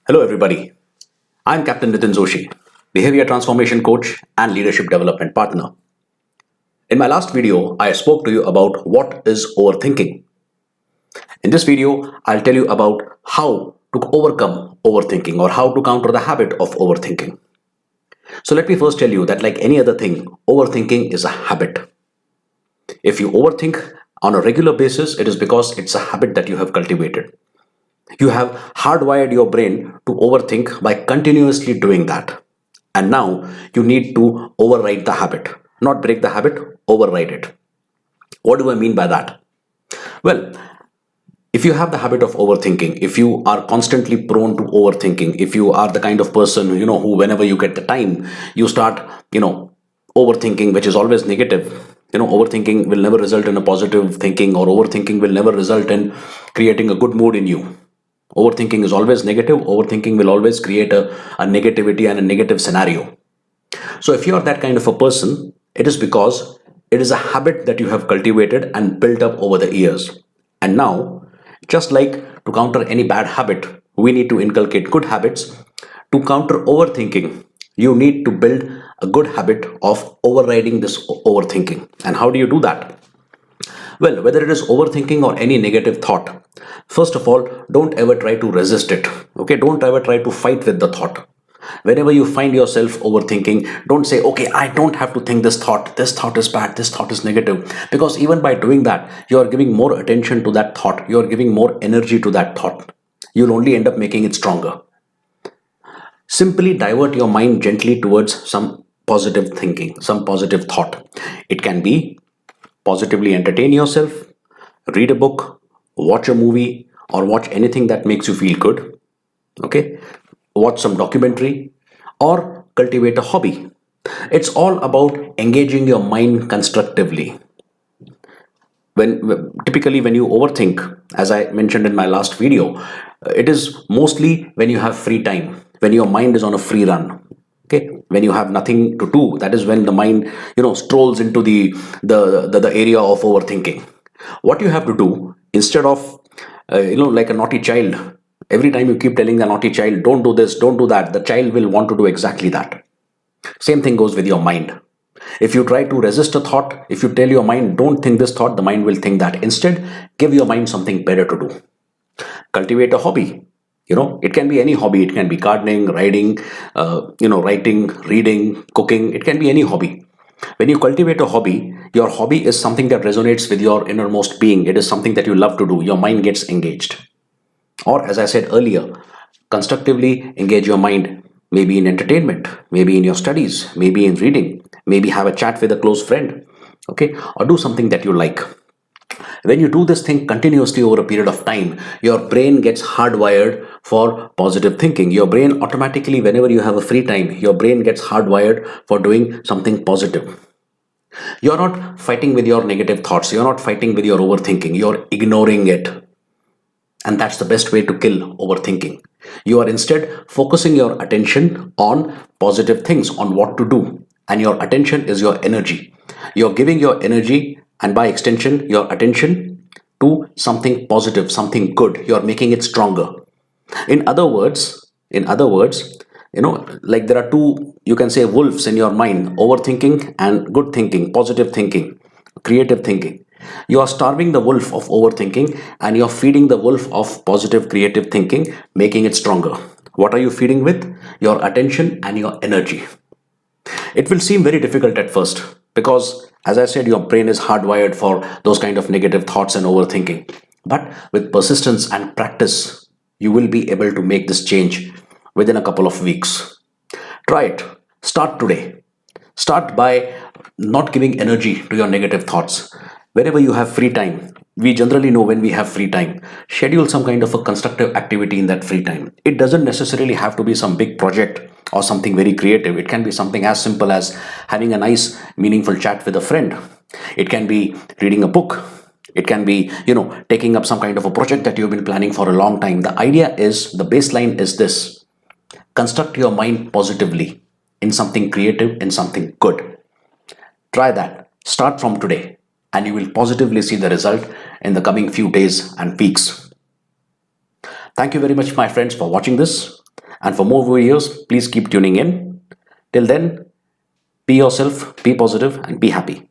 Hello, everybody. I'm Captain Nitin Joshi, Behavior Transformation Coach and Leadership Development Partner. In my last video, I spoke to you about what is overthinking. In this video, I'll tell you about how to overcome overthinking or how to counter the habit of overthinking. So, let me first tell you that, like any other thing, overthinking is a habit. If you overthink on a regular basis, it is because it's a habit that you have cultivated. You have hardwired your brain to overthink by continuously doing that. And now you need to override the habit, not break the habit, override it. What do I mean by that? Well, if you have the habit of overthinking, if you are constantly prone to overthinking, if you are the kind of person, who whenever you get the time, you start, overthinking, which is always negative. Overthinking will never result in a positive thinking, or overthinking will never result in creating a good mood in you. Overthinking is always negative. Overthinking will always create a negativity and a negative scenario. So, if you are that kind of a person, it is because it is a habit that you have cultivated and built up over the years. And now, just like to counter any bad habit, we need to inculcate good habits. To counter overthinking, you need to build a good habit of overriding this overthinking. And how do you do that? Well, whether it is overthinking or any negative thought, first of all, don't ever try to resist it. Okay, don't ever try to fight with the thought. Whenever you find yourself overthinking, don't say, okay, I don't have to think this thought. This thought is bad. This thought is negative. Because even by doing that, you are giving more attention to that thought. You are giving more energy to that thought. You'll only end up making it stronger. Simply divert your mind gently towards some positive thinking, some positive thought. It can be positively entertain yourself, read a book, watch a movie, or watch anything that makes you feel good. Okay, watch some documentary or cultivate a hobby. It's all about engaging your mind constructively. Typically when you overthink, as I mentioned in my last video, it is mostly when you have free time, when your mind is on a free run. Okay, when you have nothing to do, that is when the mind strolls into the area of overthinking. What you have to do, instead of like a naughty child, every time you keep telling the naughty child, don't do this, don't do that, the child will want to do exactly that. Same thing goes with your mind. If you try to resist a thought, if you tell your mind, don't think this thought, the mind will think that. Instead, give your mind something better to do. Cultivate a hobby. It can be any hobby. It can be gardening, riding, writing, reading, cooking. It can be any hobby. When you cultivate a hobby, your hobby is something that resonates with your innermost being. It is something that you love to do. Your mind gets engaged. Or, as I said earlier, constructively engage your mind, maybe in entertainment, maybe in your studies, maybe in reading, maybe have a chat with a close friend, okay, or do something that you like. When you do this thing continuously over a period of time, your brain gets hardwired for positive thinking. Your brain automatically, whenever you have a free time, your brain gets hardwired for doing something positive. You're not fighting with your negative thoughts, you're not fighting with your overthinking, you're ignoring it. And that's the best way to kill overthinking. You are instead focusing your attention on positive things, on what to do. And your attention is your energy. You're giving your energy and by extension, your attention to something positive, something good. You're making it stronger. In other words, like there are two, you can say, wolves in your mind: overthinking and good thinking, positive thinking, creative thinking. You are starving the wolf of overthinking and you're feeding the wolf of positive creative thinking, making it stronger. What are you feeding with? Your attention and your energy. It will seem very difficult at first because, as I said, your brain is hardwired for those kind of negative thoughts and overthinking. But with persistence and practice, you will be able to make this change within a couple of weeks. Try it. Start today. Start by not giving energy to your negative thoughts. Whenever you have free time, we generally know when we have free time, schedule some kind of a constructive activity in that free time. It doesn't necessarily have to be some big project or something very creative. It can be something as simple as having a nice, meaningful chat with a friend. It can be reading a book. It can be, taking up some kind of a project that you've been planning for a long time. The idea is, the baseline is this: construct your mind positively in something creative, in something good. Try that. Start from today, and you will positively see the result in the coming few days and weeks. Thank you very much, my friends, for watching this. And for more videos, please keep tuning in. Till then, be yourself, be positive, and be happy.